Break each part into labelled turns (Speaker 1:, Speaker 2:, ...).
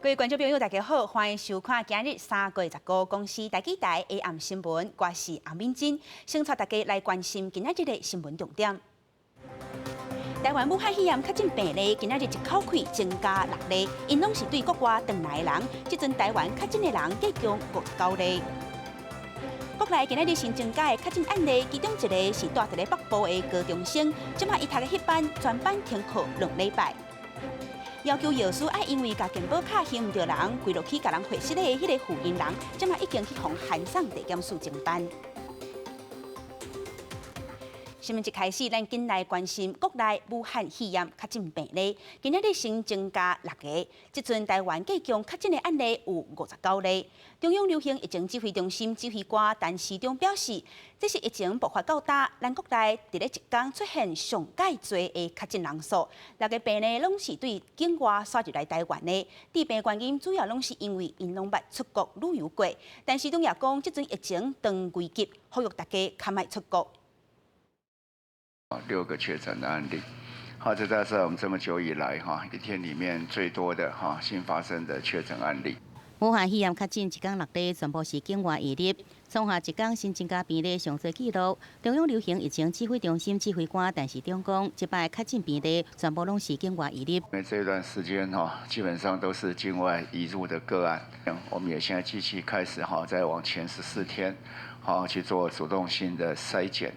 Speaker 1: 各位观众朋友，大家好，欢迎收看今日3月19公司台记台 AM 新闻，我是洪敏珍，先带大家来关心今仔日的新闻重点。台湾武汉肺炎确诊病例今仔日一口气增加6例，因拢是对国外回来的人。即阵台湾确诊的人计共59例。国内今仔日新增加的确诊案例，其中一个是住伫咧北部的高中生，即马伊读的迄班全班停课2礼拜。要求药师爱因为甲健保卡还唔着人，跪落去甲人回失的迄个负责人，即马已经去互函送地检署侦办。新闻一开始，咱紧来关心国内武汉肺炎确诊病例，今日新增加6个，即阵台湾计共确诊的案例有59例。中央流行疫情指挥中心指挥官陈时中表示，这是疫情爆发较大，咱国内伫咧一天出现上介侪的确诊人数，6个病例拢是对境外刷入来台湾的。致病原因主要拢是因为因拢捌出国旅游过。陈时中也讲，即阵疫情当危急，呼吁大家较莫出国。
Speaker 2: 6个确诊的案例，好，这大概是我们这么久以来一天里面最多的新发生的确诊案例。
Speaker 3: 武汉肺炎确诊一天6例，全部是境外移入，创下一天新增加病例上最纪录。中央流行疫情指挥中心指挥官陈时中讲，这摆确诊病例全部拢是境外移入。
Speaker 2: 因为这一段时间基本上都是境外移入的个案，我们也现在积极开始再往前14天去做主动性的筛检。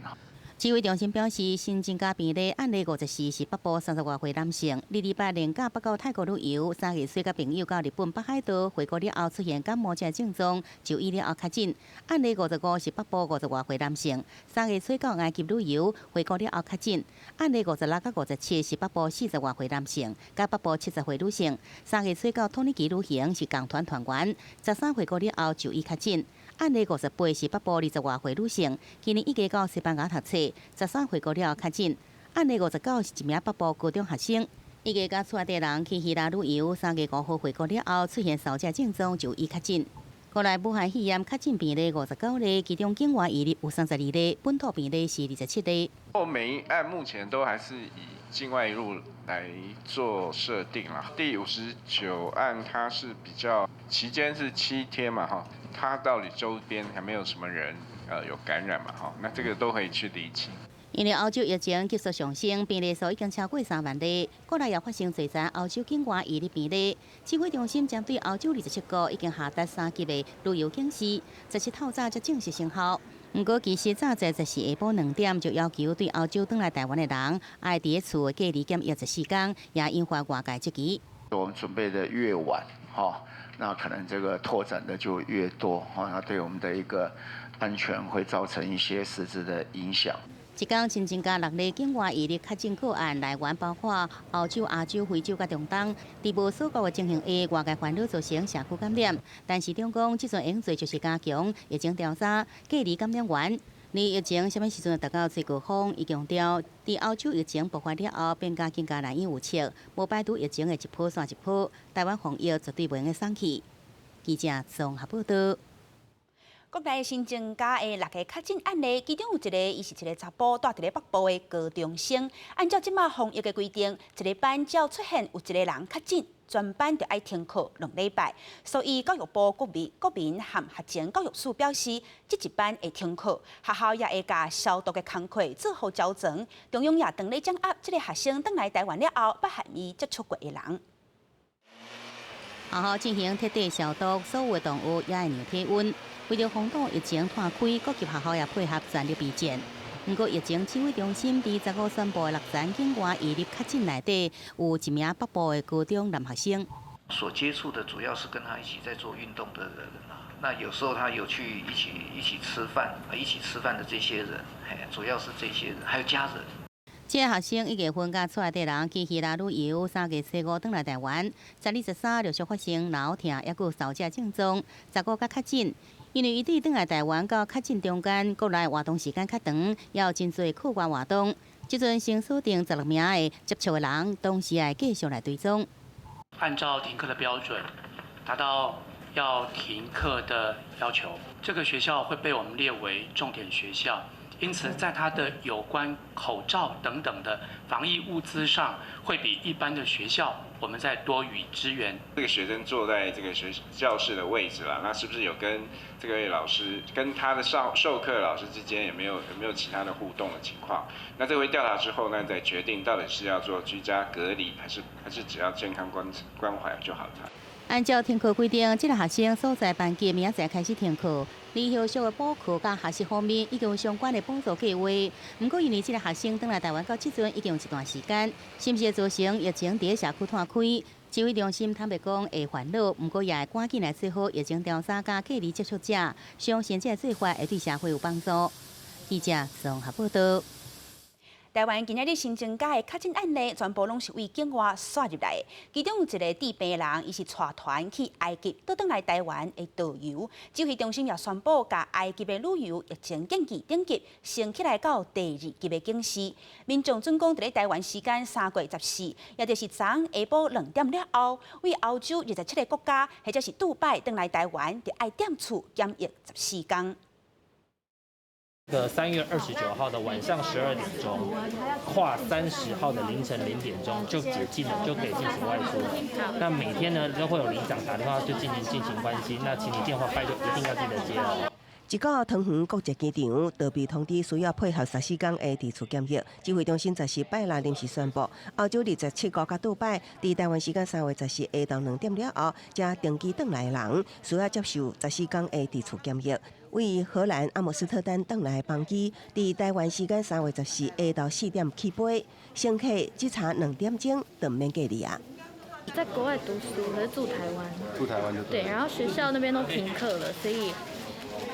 Speaker 3: 指挥中心表示，新增加病例案例54是北部30多岁男性，2礼拜连假北到泰国旅游，3月岁甲朋友到日本北海道回国了后出现感冒症症状，就医了后确诊。案例55是北部50多岁男性，3月岁到埃及旅游回国了后确诊。案例56到57是北部40多岁男性，甲北部70岁女性，3月岁到土耳其旅行是共团团员，13回国了后就医确诊。案例58是北部20多岁女性，今年已经到西班牙读册，13回国了后确诊。案例59是一名北部高中学生，已经甲厝内人去希腊旅游，3月5号回国了后出现烧焦症状就医确诊。国内武汉肺炎确诊病例59例，其中境外移入有32例，本土病例是27例。
Speaker 4: 每一案目前都还是以境外移入来做设定啦。第59案它是比较期间是7天嘛它到底周边还没有什么人有感染嘛那这个都可以去厘清。
Speaker 3: 因为欧洲疫情急速上升，病例数已经超过3万例，国内也发生侪则欧洲境外移入病例。指挥中心针对欧洲27国已经下达3级的旅游警示，17透早才正式生效。不过，其实早在就是下晡2点就要求对欧洲返来台湾的人，爱伫厝隔离检疫14天，也引发外界质疑。
Speaker 2: 我们准备的越晚那可能这个拓展的就越多那对我们的一个安全会造成一些实质的影响。
Speaker 3: 一天新增加6例境外移入确诊个案，来源包括澳洲、亚洲、非洲甲中东。伫无所顾的情形下，外界烦恼造成社区感染。但是中讲，即阵用做就是加强疫情调查、隔离感染源。而疫情什么时阵达到最高峰？伊强调，伫欧洲疫情爆发了后，变更加难以预测，无排除疫情的一波算一波。台湾防疫绝对袂用松气。记者综合报道。
Speaker 1: 国内新增加的6个确诊案例，其中有一个，伊是一个查甫住伫咧北部的高中生。按照即马防疫的规定，一个班只要出现有一个人确诊，全班就要停课2礼拜。所以教育部国民和学前教育署表示，这一班会停课，学校也会甲消毒的工课做好矫正。中央也当咧掌握这个学生返来台湾了后，捌和伊接触过的人。
Speaker 3: 学校进行彻底消毒，所有的动物也会量体温。为了防堵疫情摊开，各级学校也配合全力备战。不过，疫情指挥中心伫15宣布的6站境外移入确诊内底，有一名北部的高中男学生。
Speaker 5: 所接触的主要是跟他一起在做运动的人那有时候他有去一起吃饭一起吃饭的这些人，主要是这些人，还有家人。
Speaker 3: 这个学生1月份甲厝内底人去希腊旅游，3月15返来台湾，12、13陆续发生脑疼，抑佫烧焦症状，15甲确诊。因为伊伫返来台湾到确诊中间，国内活动时间较长，也有真侪课外活动。即阵先锁定16名的接触的人，同时也继续来追踪。
Speaker 6: 按照停课的标准，达到要停课的要求，这个学校会被我们列为重点学校。因此在它的有关口罩等等的防疫物资上，会比一般的学校我们再多予支援。
Speaker 4: 这个学生坐在这个教室的位置啦，那是不是有跟这位老师跟他的授课老师之间有没有其他的互动的情况？那这回调查之后呢，再决定到底是要做居家隔离，还是只要健康关怀就好了。
Speaker 3: 按照停课规定，这个学生所在班级明仔载开始停课。离校校的补课甲学习方面，已经有相关的补助计划。不过，因为这个学生返来台湾到即阵已经有一段时间，是不是造成疫情伫社区摊开？指挥中心坦白讲会烦恼，不过也会赶紧来做好疫情调查甲隔离接触者，相信这个做法会对社会有帮助。记者综合报道。
Speaker 1: 台湾今日新增加的确诊案例，全部拢是为境外刷入来的。其中有一个治病人，伊是带团去埃及倒转来台湾的导游。指挥中心也宣布，甲埃及的旅游疫情紧急顶级升起来到第2级的警示。民众准讲，伫台湾时间3月14，也就是昨下晡2点了后，为欧洲27个国家或者是杜拜倒来台湾，得爱踮厝检疫14天。
Speaker 7: 3月29号的晚上12点钟，跨30号的凌晨0点钟就解禁了，就可以进行外出。那每天呢都会有里长打电话就进行关心，那请你电话拜托一定要记得接哦。
Speaker 8: 一个桃园国际机场特别通知，需要配合14天的自主检疫。指挥中心在拜六临时宣布，欧洲27国甲杜拜，伫台湾时间3月14日下昼2点了后，才登机转来的人，需要接受14天的自主检疫。为荷兰阿姆斯特丹转来的班机，伫台湾时间3月14日下晝4點起飛，乘客只差2點鐘就免隔離啊。
Speaker 9: 在国外读书，可是住台湾。住台湾就对。然后学校那边都停课了，所以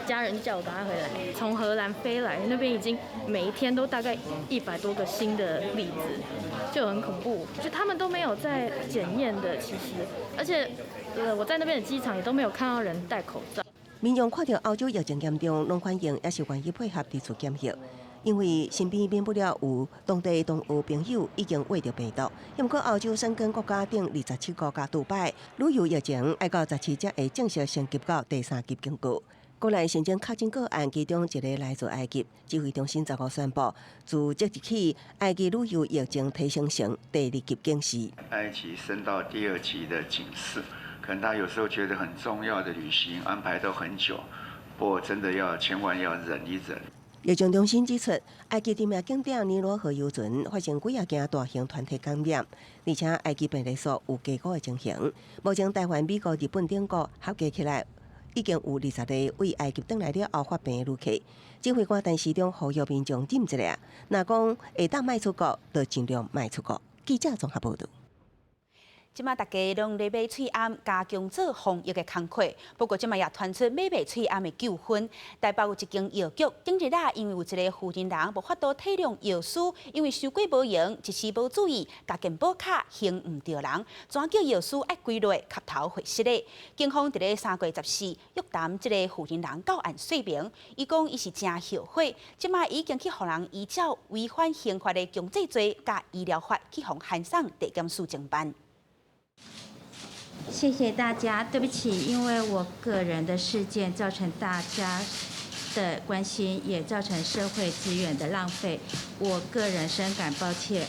Speaker 9: 家人就叫我赶快回来。从荷兰飞来，那边已经每一天都大概100多个新的例子，就很恐怖。就他们都没有在检验的，其实，而且我在那边的机场也都没有看到人戴口罩。
Speaker 8: 民众看到欧洲疫情严重，拢欢迎，也是愿意配合自主检疫。因为身边免不了有当地同学朋友已经患着病毒，不过欧洲申根国家等27国加杜拜旅游疫情要到17才会正式升级到第3级警告。国内新增确诊个案，其中一个来自埃及，指挥中心15号宣布，自即日起，埃及旅游疫情提升成第2级警示。
Speaker 2: 埃及升到第2级的警示，可能他有时候觉得很重要的旅行安排都很久，不过真的千万要忍一忍。
Speaker 8: 疫情中心指出，埃及知名景点尼罗河游船发生几件大型团体感染，而且埃及病例数有加高的情形。目前台湾、美国、日本等国合计起来，已经有20个为埃及转来了后发病的旅客。指挥官陈时中呼吁民众忍一下，若讲会当迈出国，就尽量迈出国。记者综合报道。
Speaker 1: 即马大家拢咧买喙暗，加强做防疫的工作。不过即马也传出买卖喙暗的纠纷。台北有一间药局，近日因为有一个负责人无法度体谅药师，因为收过无用，一时无注意，甲健保卡还唔对人，转叫药师爱归落磕头回失的。警方伫咧3月14约谈即个负责人到案说明，伊讲伊是真后悔，即马已经去互人依照违反刑法的强制罪甲医疗法去互函送地检署侦办。
Speaker 10: 谢谢大家，对不起，因为我个人的事件造成大家的关心，也造成社会资源的浪费，我个人深感抱歉。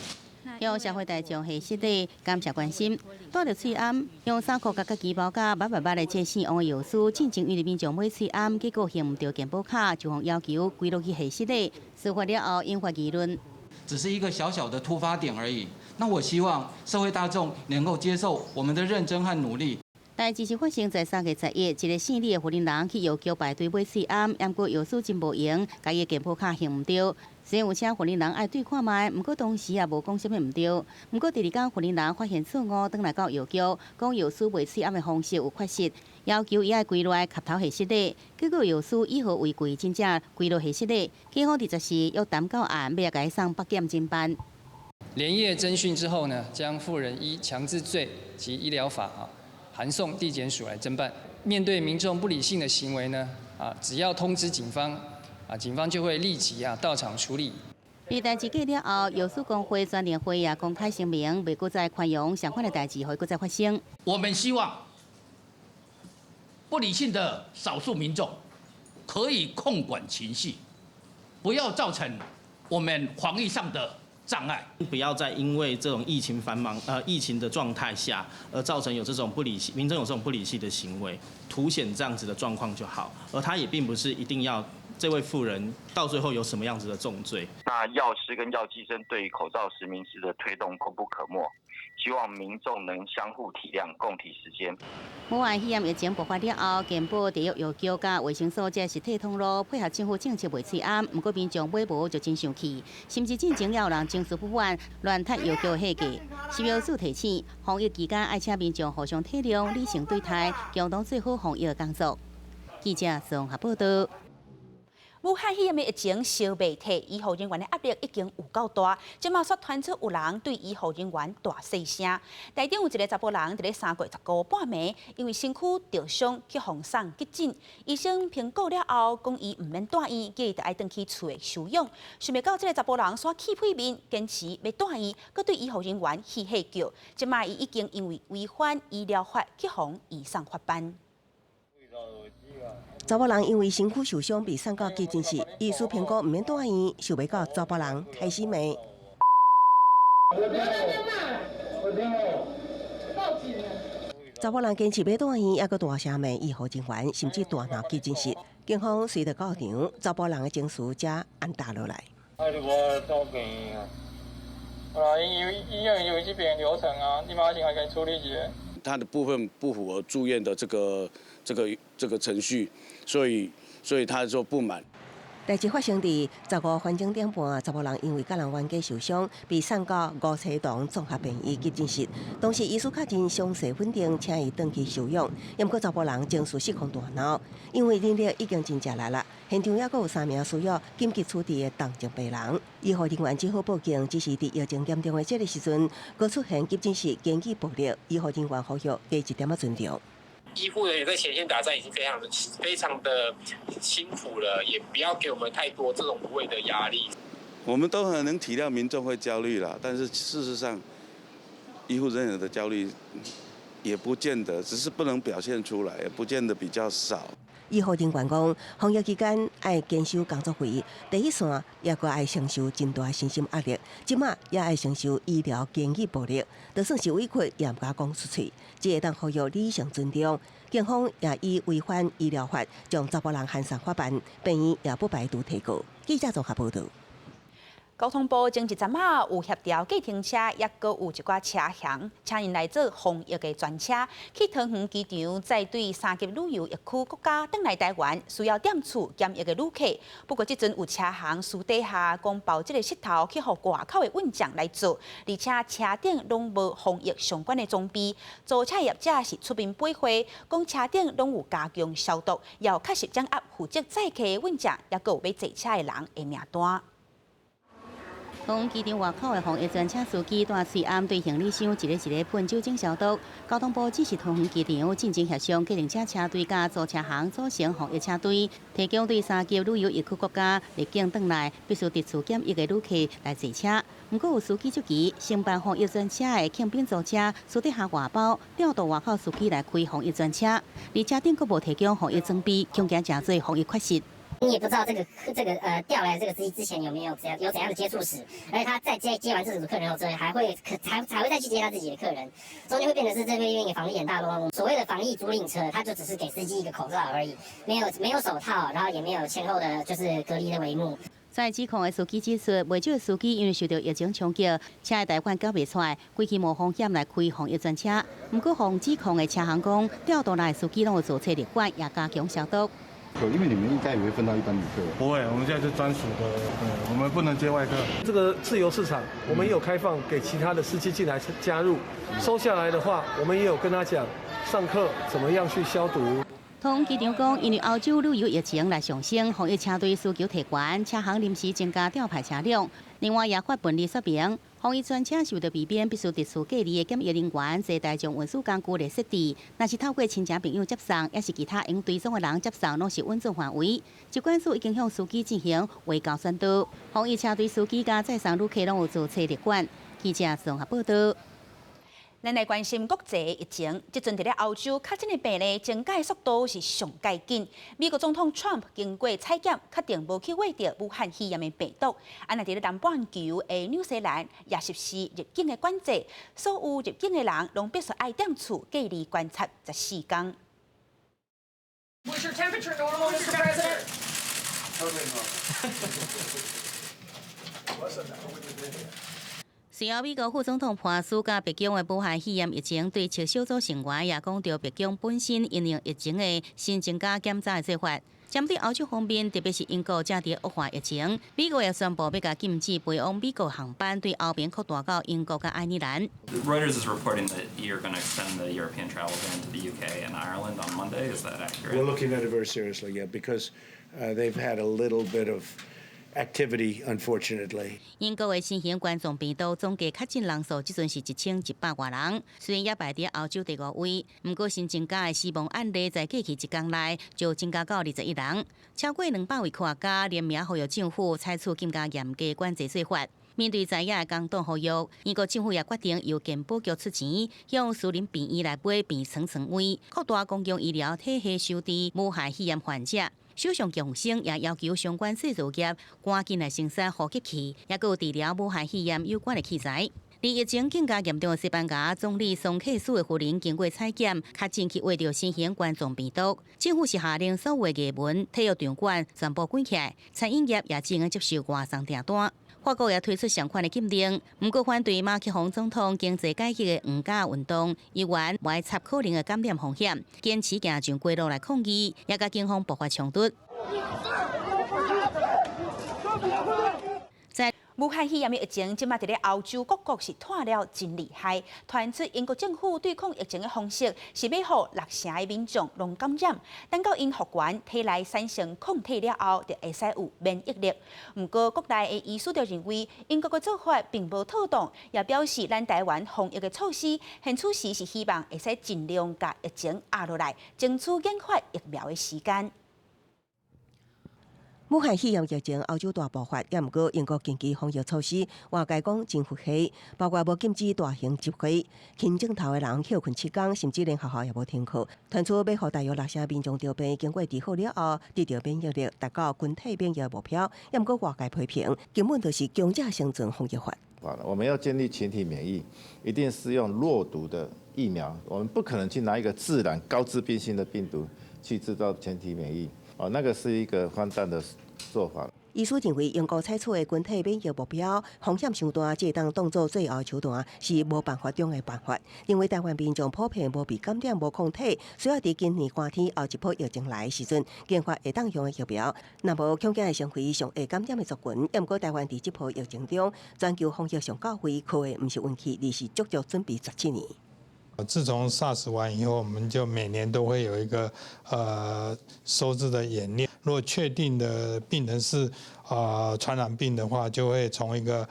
Speaker 3: 向社会大众系实地感谢关心。带着喙暗，用衫裤甲旗袍甲白的这姓王的药师，进前与民众买喙暗，结果还唔到健保卡，就向要求归落去系实地。事发了后引发议论。
Speaker 11: 只是一个小小的突发点而已。那我希望社会大众能够接受我们的认真和努力。
Speaker 3: 代志是发生在3月11日，一个姓李的负责人去药局排队买喙暗，不过药师真无用，家己的健保卡还唔对。虽然有请负责人爱对看卖，不过当时也无讲什么唔对。不过第2天负责人发现错误，转来到药局，讲药师卖喙暗的方式有缺失，要求伊爱归落磕头下失礼。结果药师以后违规，真正归落下失礼。警方24约谈到案，要甲伊送北检侦办。
Speaker 12: 连夜侦讯之后呢，将妇人依强制罪及医疗法函送地检署来侦办。面对民众不理性的行为呢，只要通知警方，警方就会立即到场处理。
Speaker 3: 被代志过了后，药师工会全联会也公开声明，袂搁再宽容相关的代志会搁再发生。
Speaker 13: 我们希望不理性的少数民众可以控管情绪，不要造成我们防疫上的障碍。
Speaker 14: 不要再因为这种疫情繁忙疫情的状态下，而造成有这种不理性，民众有这种不理性的行为，凸显这样子的状况就好。而他也并不是一定要这位妇人到最后有什么样子的重罪。
Speaker 15: 那药师跟药剂生对于口罩实名制的推动功不可没。希望民众能相互体谅，共体时艰。
Speaker 3: 武汉肺炎疫情爆发了后，健保地狱要求甲卫生所这实体通路配合政府政策袂催暗，不过民众买无就真生气，甚至进前也有人情绪不满，乱踢要求下架。食药署提醒，防疫期间爱请民众互相体谅、理性对待，共同做好防疫的工作。记者综合报道。
Speaker 1: 武汉肺炎的疫情烧未退，医护人员的压力已经有够大，即马煞传出有人对医护人员大细声。台中有一个查甫人，伫咧3月19半暝，因为身躯受伤去防送急诊，医生评估了后，讲伊毋免住院，叫伊得爱回去厝的休养。想袂到这个查甫人煞气屁面，坚持要住院，佮对医护人员嬉戏叫。即马伊已经因为违反医疗法去防移送法办。
Speaker 8: 查某人因为身躯受伤被送到急诊室，医师评估毋免住院，想袂到查甫人开始骂。查某人坚持要住院，还佫大声骂医护人员，甚至大闹急诊室。警方随着到场，查甫人的情绪才安踏落来。
Speaker 16: 医院有这边流程啊，你马上还可以处理一下。
Speaker 17: 他的部分不符合住院的这个程序，所以他说不满。
Speaker 8: 代志发生伫15分钟点半，查某人因为甲人冤家受伤，被送到五车堂综合病院急诊室。当时医师确认伤势稳定，请伊回去休养。不过查甫人情绪失控大闹，因为人力已经真正来了，现场也佫有3名需要紧急处理的重症病人。医护人员只好报警，只是伫疫情严重的这个时阵，佫出现急诊室检举暴力，医护人员呼吁加一点仔尊重。
Speaker 18: 医护人员在前线打仗已经非常的辛苦了，也不要给我们太多这种无谓的压力。
Speaker 17: 我们都很能体谅民众会焦虑啦，但是事实上，医护人员的焦虑也不见得，只是不能表现出来，也不见得比较少。
Speaker 8: 医护人员讲，防疫期间爱坚守工作费，第一线也佫爱承受真大身心压力，即马也爱承受医疗检举暴力，就算是委屈也毋敢讲出嘴，只会当呼吁理性尊重。警方也以违反医疗法，将查甫人函送法办，病院也不排除提告。记者综合报道。
Speaker 1: 交通部前一阵啊有协调计程车，也佫有一寡车行，请因来做防疫的专车，去桃园机场再对3级旅游疫区国家返来台湾需要点厝检疫的旅客。不过，即阵有车行私底下讲包这个噱头去互外口的运将来做，而且车顶拢无防疫相关的装备。租车业者是出面背会，讲车顶拢有加强消毒，要确实掌握负责载客的运将，也佫有要坐车的人的名单。
Speaker 3: 从机场外口的防疫专车司机大随暗对行李箱一个喷酒精消毒。交通部指示桃园机场进前协商计程车车队甲租车行组成防疫车队，提供对3级旅游疫区国家入境返来必须伫厝检疫的旅客来坐车。不过有司机足急，承办防疫专车的庆宾租车私底下外包调度外口司机来开防疫专车，而车顶佫无提供防疫装备，恐惊真侪防疫缺失。
Speaker 19: 你也不知道这个调来的这个司机之前有没有怎样的接触史，而且他在接完这组客人后，之后还会再去接他自己的客人，中间会变成是这边一个防疫很大的漏洞。所谓的防疫租赁车，它就只是给司机一个口罩而已，没有手套，然后也没有前后的就是隔离的帷幕。
Speaker 3: 在指控的司机指出，袂少的司机因为受到疫情冲击，车的贷款缴袂出来，规期无风险来开防疫专车。不过，防指控的车行讲，调度来的司机拢有做测立管，也加强消毒。
Speaker 20: 因为你们应该也会分到一般旅客。不会，我们现在是专属的，我们不能接外客。
Speaker 21: 这个自由市场，我们也有开放给其他的司机进来加入。收下来的话，我们也有跟他讲，上课怎么样去消毒。
Speaker 3: 通机场讲，因为欧洲旅游疫情来上升，防疫车队需求提悬，车行临时增加调派车辆。另外也发本例说明，防疫专车受到避免，必须伫厝隔离的检疫人员坐大众运输工具来设置。若是透过亲戚朋友接送，也是其他用追踪的人接送，拢是稳准范围。疾管署已经向司机进行卫教宣导，防疫车队司机甲载送旅客拢有做测立管。记者综合报道。
Speaker 1: 咱来关心国际疫情，即阵伫咧欧洲确诊的病例增加速度是上介紧。美国总统 Trump 经过采检，确定无去挖到武汉肺炎的病毒。那伫咧南半球的纽西兰也实施入境的管制，所有入境的人拢必须爱踮厝隔离观察14天。
Speaker 5: Was your temperature normal, Mr. President?
Speaker 3: Wasn't 随后，美国副总统潘斯甲北京的武汉肺炎疫情对切小组成员也讲到，北京本身因应疫情的新增加检查的做法。针对欧洲方面，特别是英国正伫恶化疫情，美国也宣布要甲禁止飞往美国航班对欧边扩大到英国甲爱尔兰。
Speaker 22: Reuters is reporting that you're going to extend the European travel ban to the UK and Ireland on Monday. Is that accurate?
Speaker 23: We're looking at it very seriously, yeah, because they've had a little bit of activity, unfortunately.
Speaker 3: 英国的新型冠状病毒总计确诊人数即阵是1100多人，虽然也排伫欧洲第5位，不过新增加的死亡案例在过去1天内就增加到21人，超过200位科学家联名呼吁政府采取更加严格管制做法。面对知影的公党呼吁，英国政府也决定由健保局出钱，向私人病院来买病床床位，扩大公共医疗体系收治武汉肺炎患者。首相强生也要求相关制造业赶紧来生产呼吸器，也有治疗武汉肺炎有关的器材。离疫情更加严重的西班牙总理桑切斯的夫人经过采检，确诊去挖到新型冠状病毒。政府是下令所有的艺文、体育场馆全部关起来，餐饮业也只能接受外送订单。法国也推出相关的禁令，不过反对马克宏总统经济改革的黄假运动，议员歪插可能的感染风险，坚持行上街路来抗议，也甲警方爆发冲突。
Speaker 1: 武汉肺炎的疫情，即马伫咧欧洲各国是拖了真厉害。传出英国政府对抗疫情的方式是要互6成的民众拢感染，等到因复原体内产生抗体了后，就会使有免疫力。不过，国内的医师就认为，英国的做法并无妥当，也表示咱台湾防疫的措施，现此时是希望会使尽量甲疫情压落来，争取研发疫苗的时间。
Speaker 8: 武汉肺炎疫情欧洲大爆发，也毋过英国紧急防疫措施，外界讲真佛气，包括无禁止大型集会，轻症头的人休困7天，甚至连学校也无停课。传出要互大约6成民众着病，经过治好了后，得到免疫力达到群体免疫的目标，也毋过外界批评，根本就是强者生存防疫法。
Speaker 24: 我们要建立群体免疫，一定是用弱毒的疫苗，我们不可能去拿一个自然高致病性的病毒去制造群体免疫。那个是一个荒诞的做法。
Speaker 8: 医师认为，英国采取的群体免疫目标风险伤大，这当当作最后手段是无办法中的办法。因为台湾民众普遍无被感染无抗体，需要伫今年寒天后一波疫情来的时阵，研发会当用的疫苗。若无恐惊会成为上会感染的族群。也毋过，台湾伫这波疫情中，全球防疫上到位，可谓毋是运气，而是足足准备17年。
Speaker 25: 自从 SARS 完以后，我们就每年都会有一个收治的演练。如果确定的病人是传染病的话，就会从一个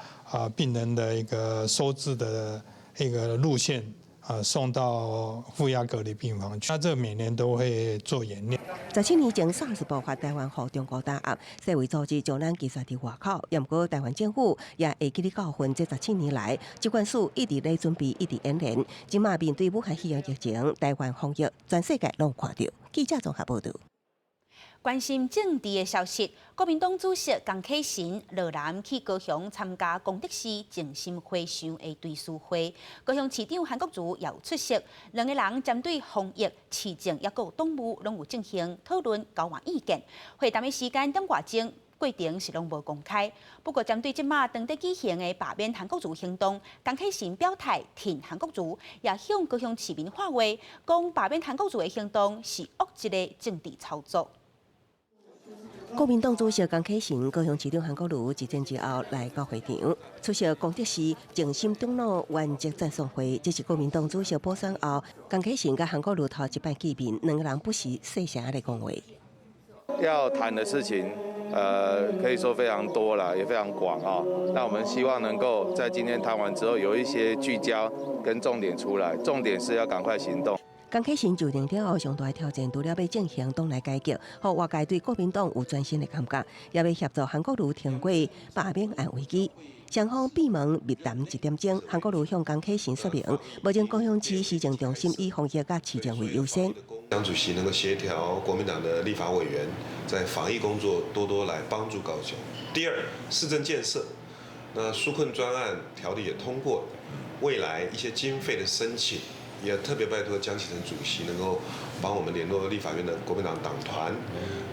Speaker 25: 病人的一个收治的一个路线送到负压隔离病房去。那这每年都会做演练。
Speaker 8: 17年前 SARS 爆发，台湾互中国打压，世卫组织将咱击杀伫外口。也毋过，台湾政府也会记咧教训，这17年来，疾管署一直咧准备，一直演练。即马面对武汉肺炎疫情，台湾防疫全世界拢看到。记者综合报道。
Speaker 1: 关心政治的消息，国民党主席江启臣落南去高雄参加公德寺静心回想的追思会，高雄市长韩国瑜也有出席，两个人针对防疫、市政也有党务拢有进行讨论交换意见。会谈的时间点外钟，过程是拢无公开。不过，针对即马当地举行的罢免韩国瑜行动，江启臣表态挺韩国瑜，也向高雄市民发话，讲罢免韩国瑜的行动是恶质的政治操作。
Speaker 8: 国民党主席江启臣、高雄市长韩国瑜一前一后来到会场，出席公德寺静心长老圆寂赞颂会。这是国民党主席补选后，江启臣甲韩国瑜头一摆见面，两个人不时细声来讲话。
Speaker 26: 要谈的事情，可以说非常多了，也非常广啊。那我们希望能够在今天谈完之后，有一些聚焦跟重点出来，重点是要赶快行动。
Speaker 8: 江启臣就任了后，上大的挑战除了要进行党内改革，让外界对国民党有全新的感觉，也要协助韩国瑜挺过罢免案危机。双方闭门密谈1点钟，韩国瑜向江启臣说明，目前高雄市市政中心以防疫甲市政为优先。
Speaker 2: 江主席能够协调国民党的立法委员在防疫工作多来帮助高雄。第二，市政建设，那纾困专案条例也通过，未来一些经费的申请，也特别拜托江启臣主席能够帮我们联络立法院的国民党党团，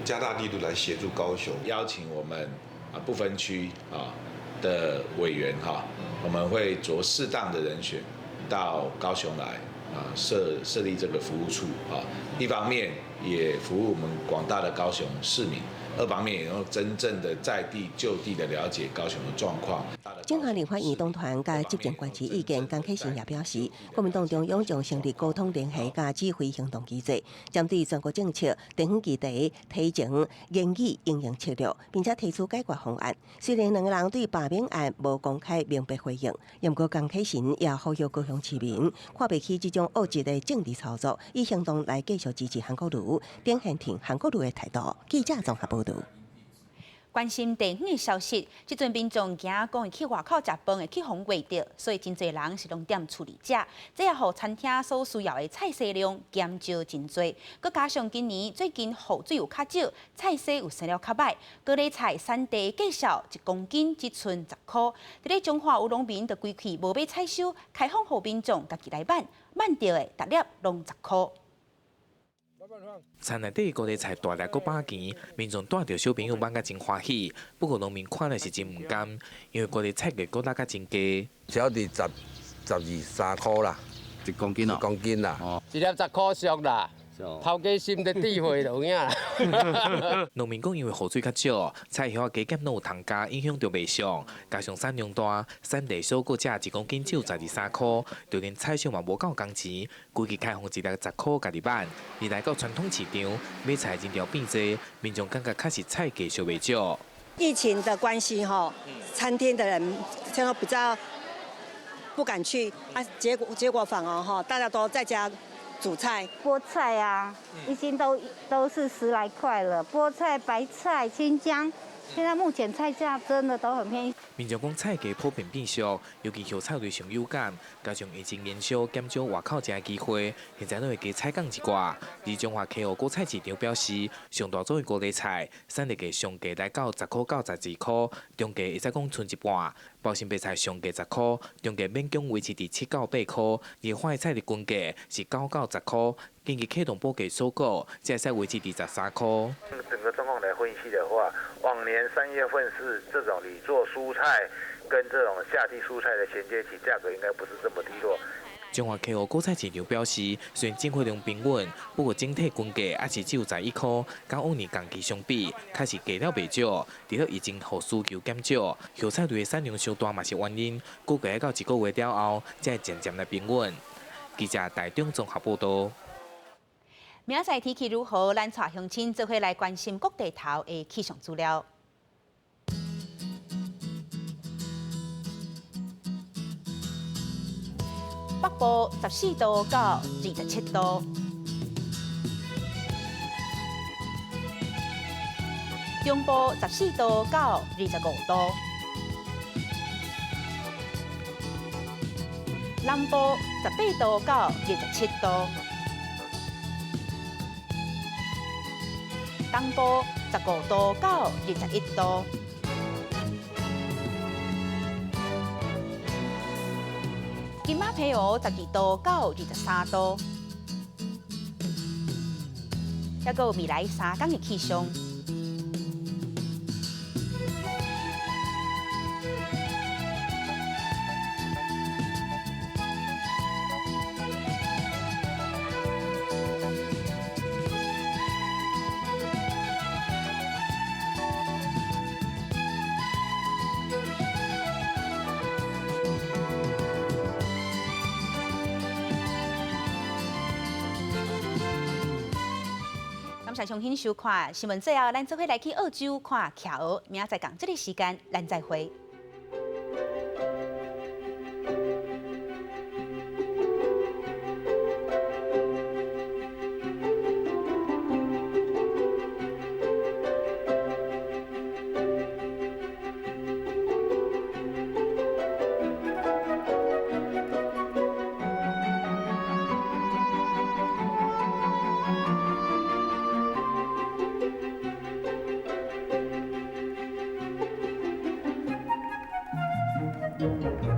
Speaker 2: 加大力度来协助高雄。
Speaker 4: 邀请我们不分区的委员我们会着适当的人选到高雄来设立这个服务处一方面也服务我们广大的高雄市民，二方面也能够真正的在地就地的了解高雄的状况。
Speaker 8: 政团立法院党团甲执政关系意见，江启臣也表示，国民党中央将成立沟通联合甲指挥行动机制，针对全国政策、地方议题提呈研议应用策略，并且提出解决方案。虽然两个人对罢免案无公开明白回应，不过江启臣也呼吁高雄市民看不起这种恶质的政治操作，以行动来继续支持韩国瑜，展现挺韩国瑜的态度。记者综合报道。
Speaker 1: 关心地方的消息，即阵民众惊讲会去外口食饭会去防疫着，所以真侪人是拢点处理者，这也互餐厅所需要的菜色量减少真多。佮加上今年最近雨水有较少，菜色有生了较歹，高丽菜产地介绍1公斤只剩10块。伫咧中华有农民就规气无买采收，开放互民众家己来买，买到的逐粒拢10块。
Speaker 6: 田内底高丽菜大粒佮把钱，民众带着小朋友买甲真欢喜。不过农民看了是真唔甘，因为高丽菜价格拉甲真低，
Speaker 7: 小弟12、13块啦，1公斤哦，1公斤啦，一粒10块俗啦。头家心的智慧就有影啦。
Speaker 6: 农民讲，因为雨水较少，菜叶加减拢有糖加，影响着卖相。加上产量大，产地小个价1公斤只有12、13块，就连菜商嘛无够工钱，规矩开放一粒10块家己买。而来到传统市场，买菜人潮变多，民众感觉确实菜价小袂少。
Speaker 9: 疫情的关系餐厅的人现在比较不敢去结果反而大家都在家。煮菜，
Speaker 10: 菠菜啊，已经都是10来块了。菠菜、白菜、青江，现在目前菜价真的都很便宜。
Speaker 6: 民众讲菜价普遍变俗，尤其蔬菜类上有感，加上疫情延烧，减少外口食的机会，现在都会加菜降一寡。而中华溪湖果菜市场表示，上大宗的高丽菜，产地价上价来到10块到12块，中价会使讲剩一半。包心白菜上价10块，中价勉强维持伫7到8块，而花菜的均价是9到10块。近期启动补价收购，才会使维持伫13块。
Speaker 27: 整个状况来分析的话，往年3月份是这种你做蔬菜跟这种夏季蔬菜的衔接期，价格应该不是这么低落。
Speaker 6: 中华溪湖果菜市场表示，虽然进货量平稳，不过整体均价还是只有11块，跟往年同期相比，确实低了袂少。除了疫情后需求减少，蔬菜类的产量上大嘛是原因，估计要到1个月了后，才会渐渐来平稳。记者台中综合报道。
Speaker 1: 明仔天气如何？咱带乡亲做伙来关心各地头的气象资料。北部14度到27度，中部14度到25度，南部18度到27度，东部15度到21度。金马皮湖12度到23度，还有未来3天的气象。感谢重新收看新闻，最后咱做伙来去澳洲看骑鹅。明仔载同这个时间，咱再会。
Speaker 11: 了。